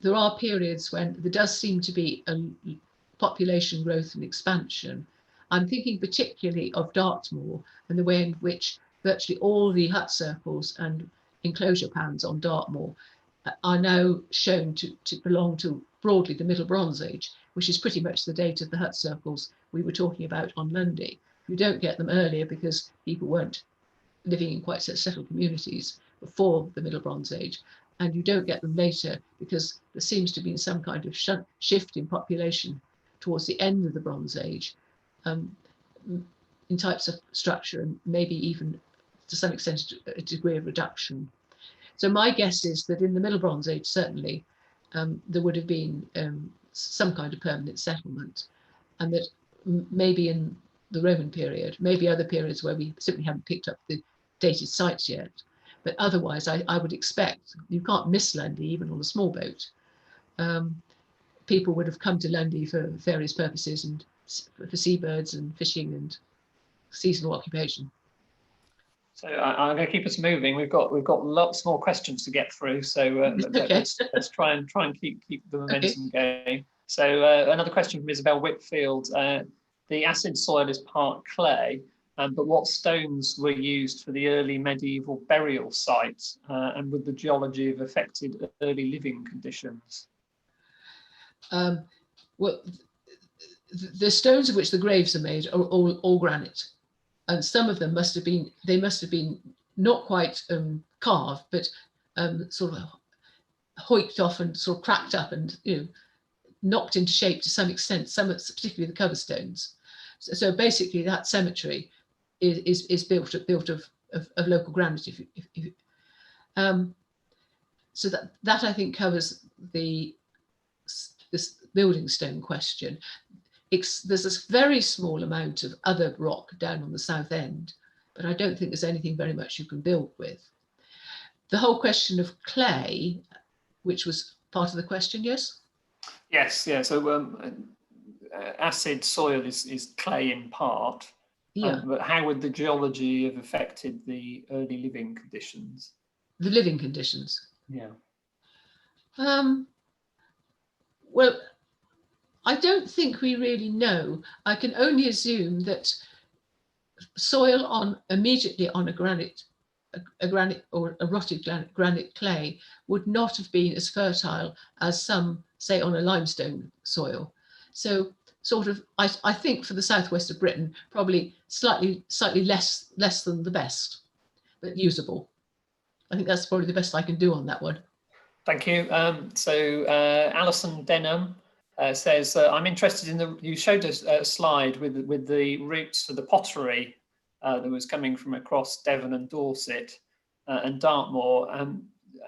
there are periods when there does seem to be a population growth and expansion. I'm thinking particularly of Dartmoor and the way in which virtually all the hut circles and enclosure pans on Dartmoor are now shown to belong to broadly the Middle Bronze Age, which is pretty much the date of the hut circles we were talking about on Lundy. You don't get them earlier because people weren't living in quite such settled communities before the Middle Bronze Age. And you don't get them later because there seems to be some kind of shift in population towards the end of the Bronze Age in types of structure, and maybe even to some extent a degree of reduction. So my guess is that in the Middle Bronze Age, certainly, there would have been some kind of permanent settlement, and that maybe in the Roman period, maybe other periods where we simply haven't picked up the dated sites yet. But otherwise, I would expect, you can't miss Lundy even on a small boat. People would have come to Lundy for various purposes, and for seabirds and fishing and seasonal occupation. So I'm going to keep us moving. We've got lots more questions to get through. So Okay. let's try and keep the momentum going. So another question from Isabel Whitfield. The acid soil is part clay. But what stones were used for the early medieval burial sites, and would the geology have affected early living conditions? Well, the stones of which the graves are made are all granite, and some of them must have been not quite carved, but sort of hoiked off and sort of cracked up and knocked into shape to some extent. Some, particularly the cover stones. So basically, that cemetery is built of local granite. So that I think covers this building stone question. There's a very small amount of other rock down on the south end, but I don't think there's anything very much you can build with. The whole question of clay, which was part of the question, yes? Yes, yeah. So acid soil is clay in part. Yeah. But how would the geology have affected the early living conditions? The living conditions? Yeah. Well, I don't think we really know. I can only assume that soil immediately on a granite or a rotted granite clay would not have been as fertile as some, say, on a limestone soil. So sort of, I think for the southwest of Britain, probably slightly less than the best, but usable. I think that's probably the best I can do on that one. Thank you. So Alison Denham says, I'm interested in you showed us a slide with the routes for the pottery that was coming from across Devon and Dorset and Dartmoor.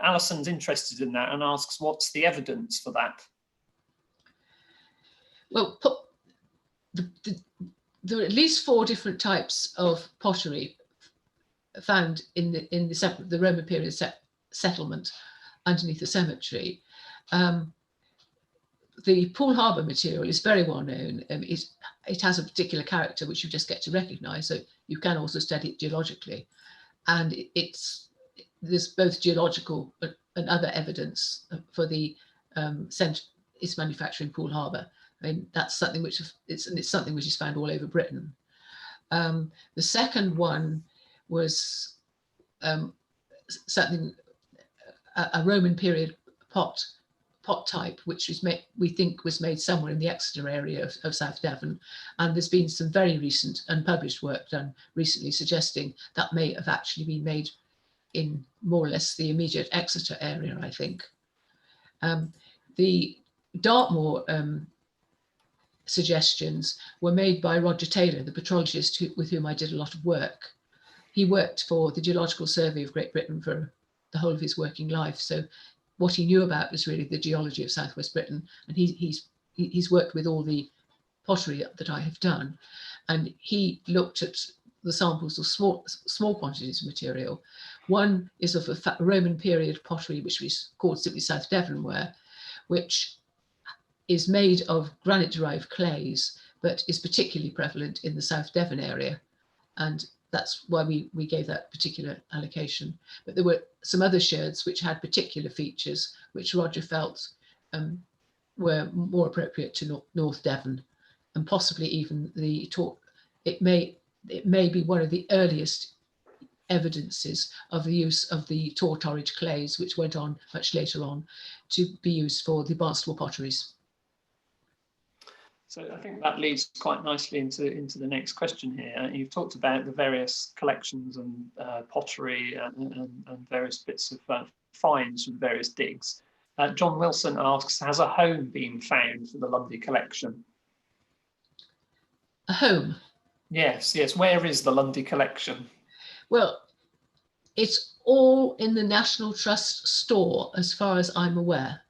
Alison's interested in that and asks, what's the evidence for that? Well, there are at least 4 different types of pottery found in the Roman period settlement underneath the cemetery. The Poole Harbour material is very well known. It has a particular character which you just get to recognise, so you can also study it geologically. And there's both geological and other evidence for its manufacture in Poole Harbour. I mean, that's something which it's something which is found all over Britain. The second one was something, a Roman period pot type, which we think was made somewhere in the Exeter area of South Devon. And there's been some very recent unpublished work done recently suggesting that may have actually been made in more or less the immediate Exeter area, I think. The Dartmoor suggestions were made by Roger Taylor, the petrologist with whom I did a lot of work. He worked for the Geological Survey of Great Britain for the whole of his working life. So what he knew about was really the geology of Southwest Britain. And he's worked with all the pottery that I have done. And he looked at the samples of small quantities of material. One is of a Roman period pottery, which was called simply South Devon ware, which is made of granite-derived clays, but is particularly prevalent in the South Devon area. And that's why we gave that particular allocation. But there were some other sherds which had particular features, which Roger felt were more appropriate to North Devon, and possibly even it may be one of the earliest evidences of the use of the Tortorridge clays, which went on much later on to be used for the Barnstable potteries. So I think that leads quite nicely into the next question here. You've talked about the various collections and pottery and various bits of finds from various digs. John Wilson asks, has a home been found for the Lundy collection? A home? Yes. Where is the Lundy collection? Well, it's all in the National Trust store, as far as I'm aware.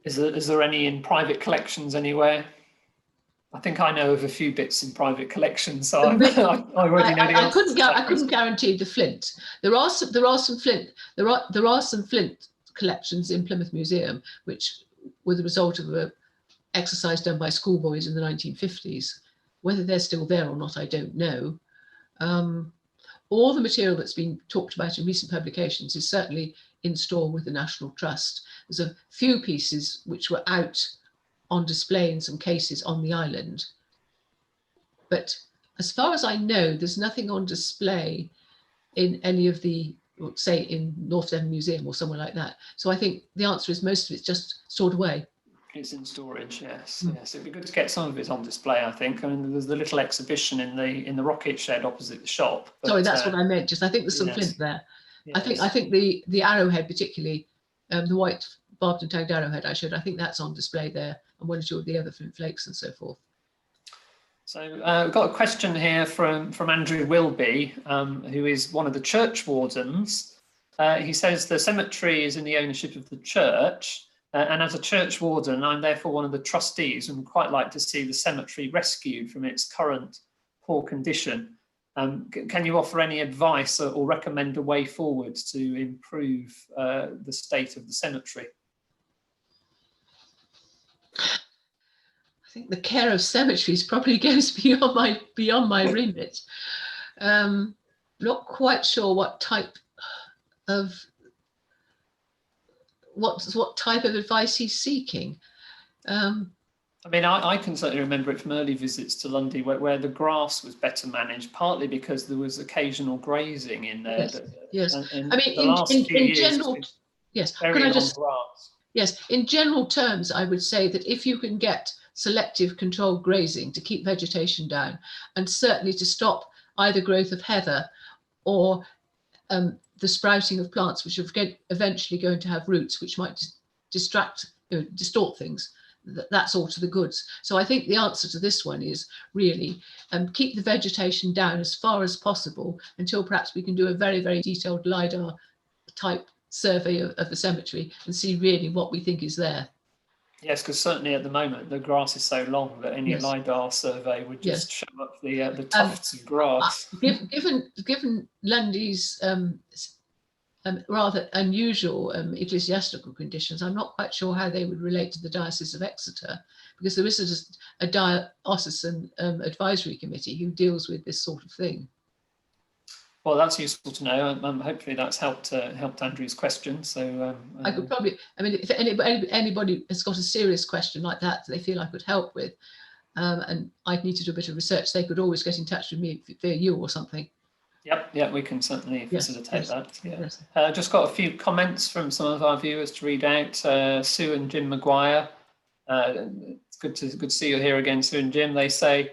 Is there any in private collections anywhere? I think I know of a few bits in private collections, so I already know the answer. I couldn't guarantee the flint. There are some flint collections in Plymouth Museum, which were the result of an exercise done by schoolboys in the 1950s. Whether they're still there or not, I don't know. All the material that's been talked about in recent publications is certainly in store with the National Trust. There's a few pieces which were out on display in some cases on the island. But as far as I know, there's nothing on display in any of the, say, in North Devon Museum or somewhere like that. So I think the answer is most of it's just stored away. It's in storage, yes. Yes, it'd be good to get some of it on display, I think. I mean, there's the little exhibition in the rocket shed opposite the shop. But, sorry, that's what I meant. Just I think there's some flint there. Yes. I think the arrowhead, particularly the white barbed and tagged arrowhead I showed, I think that's on display there, and one or two of the other flint flakes and so forth. So we've got a question here from Andrew Wilby, who is one of the Churchwardens. He says the cemetery is in the ownership of the church. And as a churchwarden, I'm therefore one of the trustees and would quite like to see the cemetery rescued from its current poor condition. Can you offer any advice or recommend a way forward to improve the state of the cemetery? I think the care of cemeteries probably goes beyond my remit. Not quite sure what type of advice he's seeking. I mean, I can certainly remember it from early visits to Lundy where the grass was better managed, partly because there was occasional grazing in there. Yes. And I mean, in general, yes. Very long grass. Yes, in general terms, I would say that if you can get selective controlled grazing to keep vegetation down, and certainly to stop either growth of heather or the sprouting of plants which are eventually going to have roots which might distort things, that's all to the goods. So I think the answer to this one is really keep the vegetation down as far as possible until perhaps we can do a very, very detailed LiDAR type survey of the cemetery and see really what we think is there. Yes, because certainly at the moment the grass is so long that any Yes. LiDAR survey would just Yes. show up the tufts of grass. Given Lundy's rather unusual ecclesiastical conditions, I'm not quite sure how they would relate to the Diocese of Exeter, because there is a diocesan advisory committee who deals with this sort of thing. Well, that's useful to know. Hopefully that's helped Andrew's question. So I could probably, I mean, if anybody has got a serious question like that they feel I could help with, and I'd need to do a bit of research, they could always get in touch with me via you or something. Yep, we can certainly facilitate that. Yeah. Yes. Just got a few comments from some of our viewers to read out. Sue and Jim Maguire. It's good to see you here again, Sue and Jim. They say,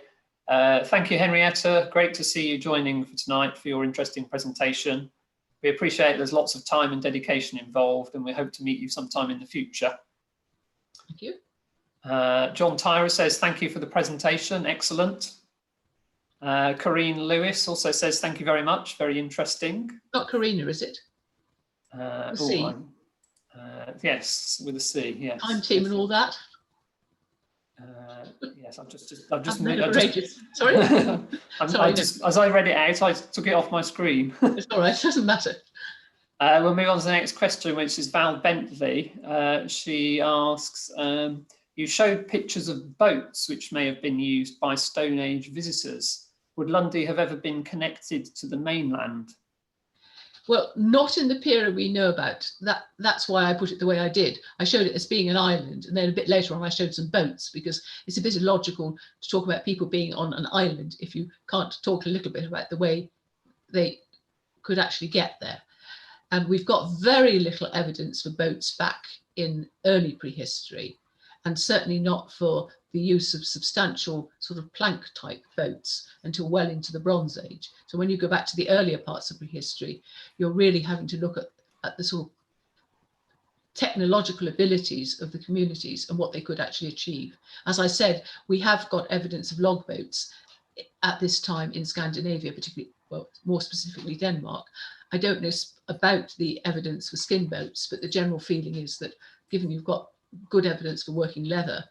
thank you, Henrietta. Great to see you joining for tonight for your interesting presentation. We appreciate there's lots of time and dedication involved, and we hope to meet you sometime in the future. Thank you. John Tyra says, thank you for the presentation. Excellent. Corrine Lewis also says, thank you very much. Very interesting. Not Karina, is it? C. Yes, with a C. Yes. Time team and all that. Yes, I've just sorry. As I read it out, I took it off my screen. It's all right. It doesn't matter. We'll move on to the next question, which is Val Bentley. She asks, you showed pictures of boats which may have been used by Stone Age visitors. Would Lundy have ever been connected to the mainland? Well, not in the period we know about. That's why I put it the way I did. I showed it as being an island, and then a bit later on I showed some boats, because it's a bit illogical to talk about people being on an island if you can't talk a little bit about the way they could actually get there. And we've got very little evidence for boats back in early prehistory, and certainly not for the use of substantial sort of plank type boats until well into the Bronze Age. So when you go back to the earlier parts of prehistory, you're really having to look at the sort of technological abilities of the communities and what they could actually achieve. As I said, we have got evidence of log boats at this time in Scandinavia, particularly, well, more specifically Denmark. I don't know about the evidence for skin boats, but the general feeling is that given you've got good evidence for working leather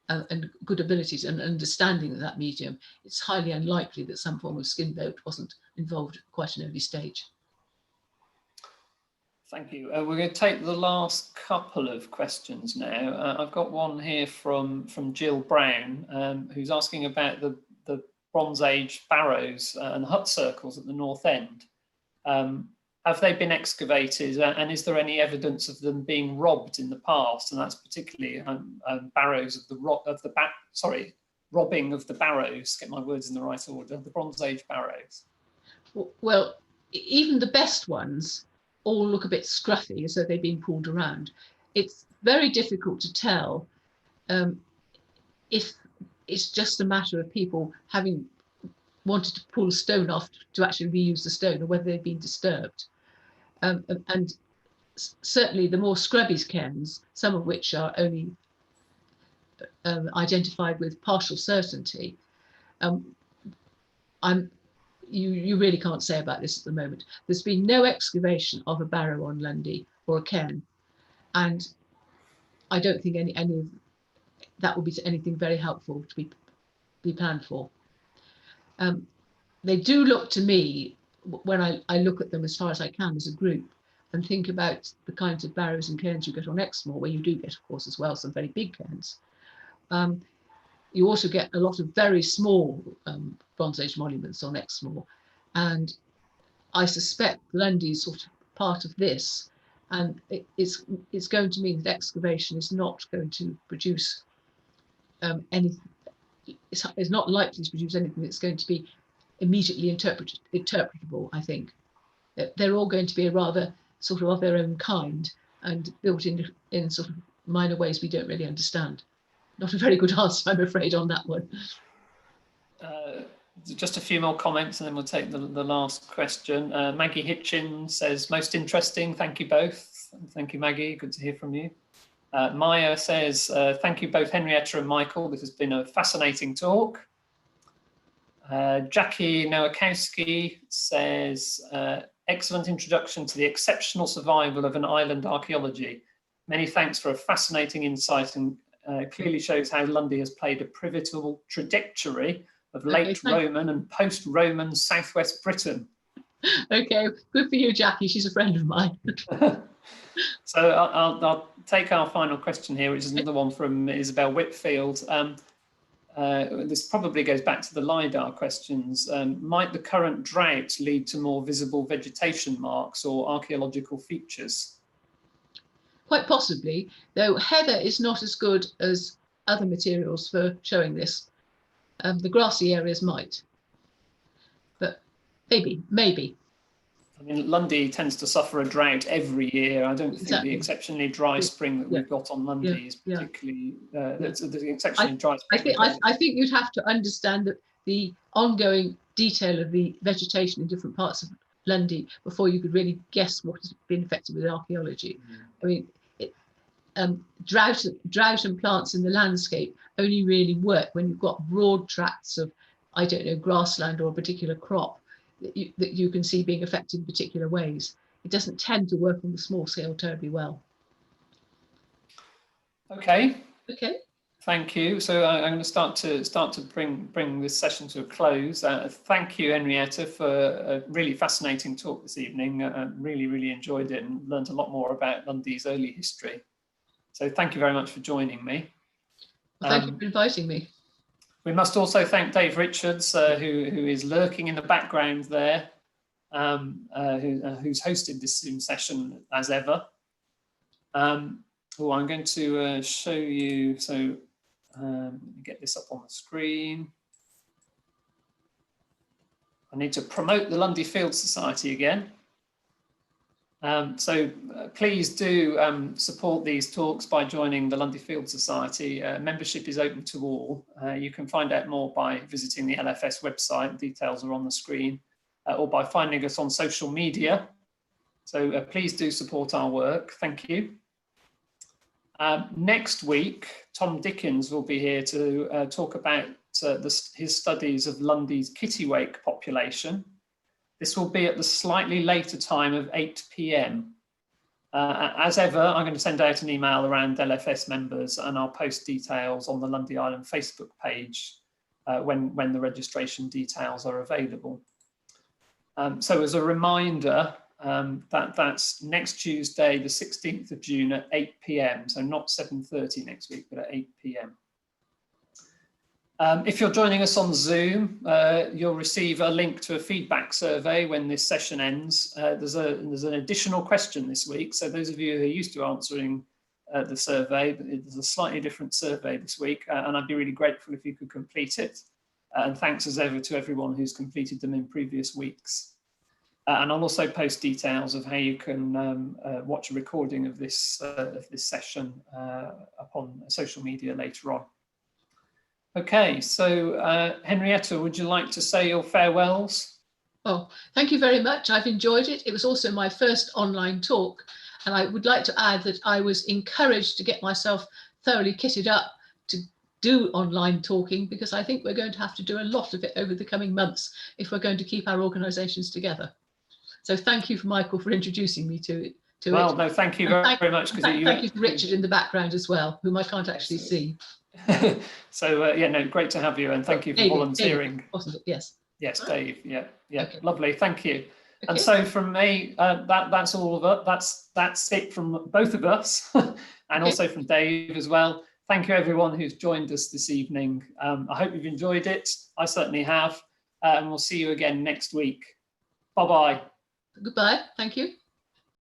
and good abilities and understanding of that medium, it's highly unlikely that some form of skin boat wasn't involved at quite an early stage. Thank you. We're going to take the last couple of questions now. I've got one here from Jill Brown, who's asking about the Bronze Age barrows and hut circles at the north end. Have they been excavated, and is there any evidence of them being robbed in the past? And that's particularly barrows of robbing of the barrows. Get my words in the right order. The Bronze Age barrows. Well, even the best ones all look a bit scruffy, as though they've been pulled around. It's very difficult to tell if it's just a matter of people having wanted to pull stone off to actually reuse the stone, or whether they've been disturbed. And certainly the more scrubby cairns, some of which are only identified with partial certainty, you really can't say about this at the moment. There's been no excavation of a barrow on Lundy or a cairn, and I don't think any of that would be anything very helpful to be planned for. They do look to me, when I look at them as far as I can as a group and think about the kinds of barrows and cairns you get on Exmoor, where you do get, of course, as well, some very big cairns. You also get a lot of very small Bronze Age monuments on Exmoor, and I suspect Lundy is sort of part of this, and it's going to mean that excavation is not going to produce anything. It's not likely to produce anything that's going to be immediately interpretable. I think they're all going to be rather sort of their own kind and built in sort of minor ways we don't really understand. Not a very good answer, I'm afraid, on that one. Just a few more comments and then we'll take the last question. Maggie Hitchin says, most interesting. Thank you both. Thank you, Maggie. Good to hear from you. Maya says, thank you both Henrietta and Michael. This has been a fascinating talk. Jackie Nowakowski says, excellent introduction to the exceptional survival of an island archaeology. Many thanks for a fascinating insight, and clearly shows how Lundy has played a pivotal trajectory of late Roman and post-Roman southwest Britain. Okay, good for you, Jackie. She's a friend of mine. So I'll take our final question here, which is another one from Isabel Whitfield. This probably goes back to the LiDAR questions. Might the current drought lead to more visible vegetation marks or archaeological features? Quite possibly, though heather is not as good as other materials for showing this. The grassy areas might, but maybe. I mean, Lundy tends to suffer a drought every year. I don't think the exceptionally dry spring that we've got on Lundy is particularly, the exceptionally dry spring. I think you'd have to understand that the ongoing detail of the vegetation in different parts of Lundy before you could really guess what has been affected with archaeology. I mean, drought and plants in the landscape only really work when you've got broad tracts of, I don't know, grassland or a particular crop that you can see being affected in particular ways. It doesn't tend to work on the small scale terribly well. Okay. Thank you. So I'm going to start to bring this session to a close. Thank you, Henrietta, for a really fascinating talk this evening. Really enjoyed it and learned a lot more about Lundy's early history. So thank you very much for joining me. Well, thank you for inviting me. We must also thank Dave Richards, who is lurking in the background there, who's hosted this Zoom session as ever. I'm going to show you, so let me get this up on the screen. I need to promote the Lundy Field Society again. Please do support these talks by joining the Lundy Field Society. Membership is open to all. You can find out more by visiting the LFS website. Details are on the screen, or by finding us on social media. So please do support our work. Thank you. Next week, Tom Dickens will be here to talk about his studies of Lundy's kittiwake population. This will be at the slightly later time of 8 p.m. As ever, I'm going to send out an email around LFS members, and I'll post details on the Lundy Island Facebook page when the registration details are available. So as a reminder, that's next Tuesday, the 16th of June at 8 p.m. So not 7:30 next week, but at 8 p.m. If you're joining us on Zoom, you'll receive a link to a feedback survey when this session ends. There's an additional question this week. So those of you who are used to answering the survey, there's a slightly different survey this week, and I'd be really grateful if you could complete it. And thanks as ever to everyone who's completed them in previous weeks. And I'll also post details of how you can watch a recording of this session upon social media later on. Okay, so Henrietta, would you like to say your farewells? Oh, thank you very much. I've enjoyed it. It was also my first online talk, and I would like to add that I was encouraged to get myself thoroughly kitted up to do online talking, because I think we're going to have to do a lot of it over the coming months if we're going to keep our organisations together. So thank you, Michael, for introducing me to it. Well, no, thank you very much. Thank you to Richard in the background as well, whom I can't actually see. So yeah, no, great to have you, and thank you for volunteering. David, wasn't it? Yes. Yes, Dave. Yeah, Okay. Lovely. Thank you. Okay. And so from me, that's all of it. That's it from both of us, and also from Dave as well. Thank you, everyone who's joined us this evening. I hope you've enjoyed it. I certainly have, and we'll see you again next week. Bye bye. Goodbye. Thank you.